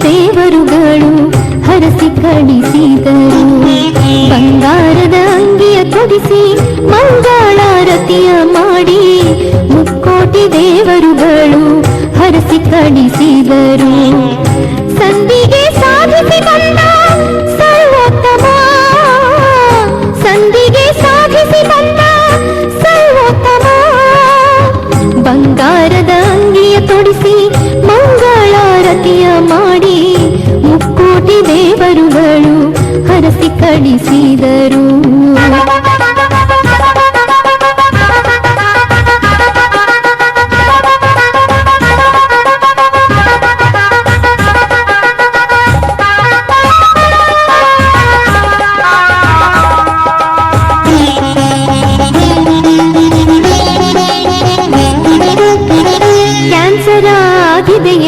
ದೇವರುಗಳು ಹರಸಿ ಕಳಿಸಿದರು. ಬಂಗಾರದ ಅಂಗಿಯ ತೊಡಿಸಿ ಮಂಗಳಾರತಿಯ ಮಾಡಿ ಮುಕ್ಕೋಟಿ ದೇವರುಗಳು ಹರಸಿ ಕಳಿಸಿದರು. ಸಂಧಿಗೆ ಸಾಧಿಸಿ ಬಂದ ಸರ್ವೋತ್ತಮ, ಸಂಧಿಗೆ ಸಾಧಿಸಿ ಬಂದ ಸರ್ವೋತ್ತಮ, ಬಂಗಾರದ ಅಂಗಿಯ ತೊಡಿಸಿ ಮಂಗಳಾರತಿಯ ಮಾಡಿ ಮುಕ್ಕೋಟಿ ದೇವರುಗಳು ಹರಸಿ ಕಳಿಸಿದರು.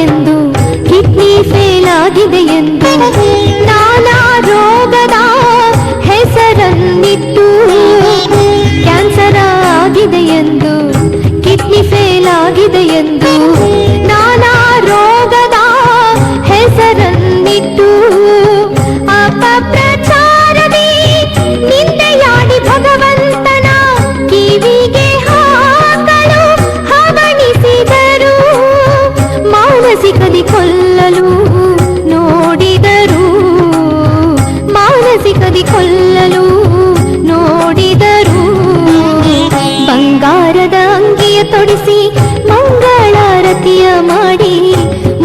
ಎಂದು ಕಿಡ್ನಿ ಫೇಲ್ ಆಗಿದೆ ಎಂದು ನಾನಾ ರೋಗದ ಹೆಸರನ್ನಿಟ್ಟು, ಕ್ಯಾನ್ಸರ್ ಆಗಿದೆ ಎಂದು ಕಿಡ್ನಿ ಫೇಲ್ ಆಗಿದೆ ಎಂದು ನಾನಾ ರೋಗದ ಹೆಸರನ್ನಿಟ್ಟು ಅಪಪ್ರಚಾರದಿ ನಿಂದೆಯಾಡಿ ಭಗವಂತನ ಕಿವಿಗೆ ಹಾಕಲು ಹವಣಿಸಿದರು. ಮಾನಸಿಕದಿ ಕೊಲ್ಲಲು ನೋಡಿದರು, ಮಾನಸಿಕದಿ ಕೊಲ್ಲಲು ನೋಡಿದರು. ಬಂಗಾರದ ಅಂಗಿಯ ತೊಡಿಸಿ ಮಂಗಳಾರತಿಯ ಮಾಡಿ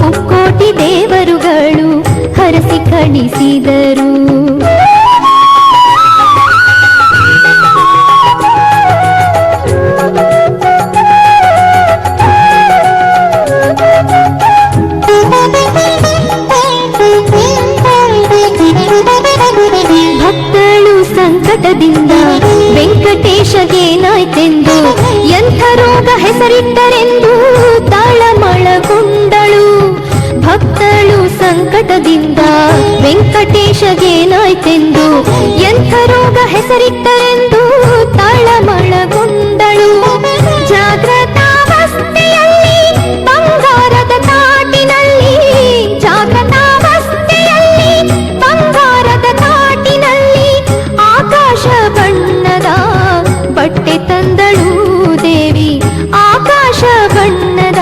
ಮುಕ್ಕೋಟಿ ದೇವರುಗಳು ಹರಸಿ ಕಳಿಸಿದರು. ಸಂಕಟದಿಂದ ವೆಂಕಟೇಶಗೇನಾಯ್ತೆಂದು ಎಂಥ ರೋಗ ಹೆಸರಿಟ್ಟರೆಂದು ತಾಳಮಳಗೊಂಡಳು. ಭಕ್ತಳು ಸಂಕಟದಿಂದ ವೆಂಕಟೇಶಗೇನಾಯ್ತೆಂದು ಎಂಥ ರೋಗ ಹೆಸರಿಟ್ಟರೆಂದು ತಾಳಮಳಗೊಂಡಳು. ಜಾಗೃತಾವಸ್ಥೆಯಲ್ಲಿ ಬಂಗಾರದ ತಾಟಿನಲ್ಲಿ, ಜಾಗೃತಾವಸ್ಥೆಯಲ್ಲಿ ಬಂಗಾರದ ತಾಟಿನಲ್ಲಿ ಆಕಾಶ ಬಣ್ಣದ ಬಟ್ಟೆ ತಂದಳು ದೇವಿ, ಆಕಾಶ ಬಣ್ಣದ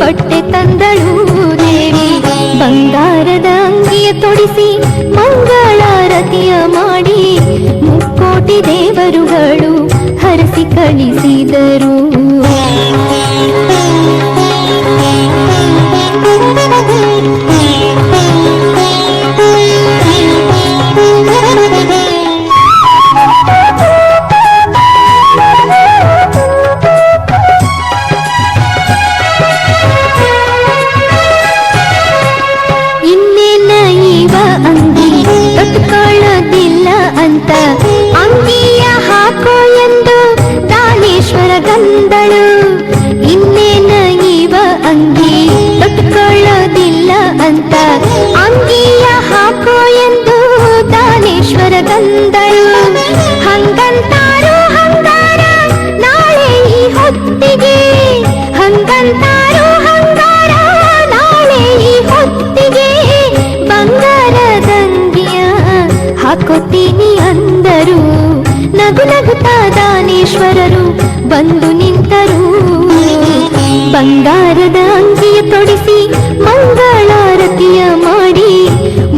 ಬಟ್ಟೆ ತಂದಳು ದೇವಿ. ಬಂಗಾರದ ಅಂಗಿಯ ತೊಡಿಸಿ ಮಂಗಳಾರತಿಯ ಮಾಡಿ ಮುಕ್ಕೋಟಿ ದೇವರುಗಳು ಹರಸಿ ಕಳಿಸಿದರು. ಅಂತ ಅಂಗಿಯ ಹಾಕೋ ಎಂದು ದಾನೇಶ್ವರ ಗಂದಳು. ಇನ್ನೇನ ಇವ ಅಂಗಿ ತೊಟ್ಕೊಳ್ಳೋದಿಲ್ಲ ಅಂತ ಅಂಗಿಯ ಹಾಕೋ ಎಂದು ದಾನೇಶ್ವರ ಗಂದಳು. ಹಂಗಂತಾರು ಹಂಗಾರ ನಾಳೆ ಈ ಹೊತ್ತಿಗೆ, ಹಂಗಂತಾರು ಹಂಗಾರ ನಾಳೆ ಈ ಹೊತ್ತಿಗೆ ಬಂಗಾರದಂಗಿಯ ಹಾಕೋತೀನಿ ಅಂದರು. ನಗು ನಗುತ್ತಾ ದಾನೇಶ್ವರರು ಬಂದು ನಿಂತರು. ಬಂಗಾರದ ಅಂಗಿಯ ತೊಡಿಸಿ ಮಂಗಳಾರತಿಯ ಮಾಡಿ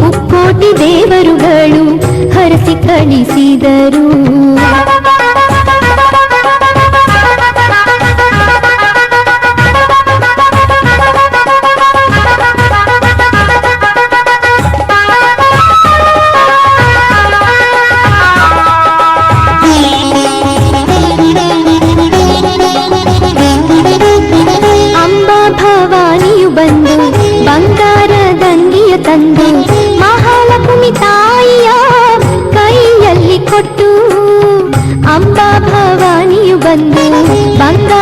ಮುಕ್ಕೋಟಿ ದೇವರುಗಳು ಹರಸಿ ಕಳಿಸಿದರು. ಬಂದು ಬಂಗಾರದಂಗಿಯ ತಂದು ಮಹಾಲಕ್ಷ್ಮಿ ತಾಯಿಯ ಕೈಯಲ್ಲಿ ಕೊಟ್ಟು, ಅಂಬಾ ಭವಾನಿಯು ಬಂದು ಬಂಗಾರ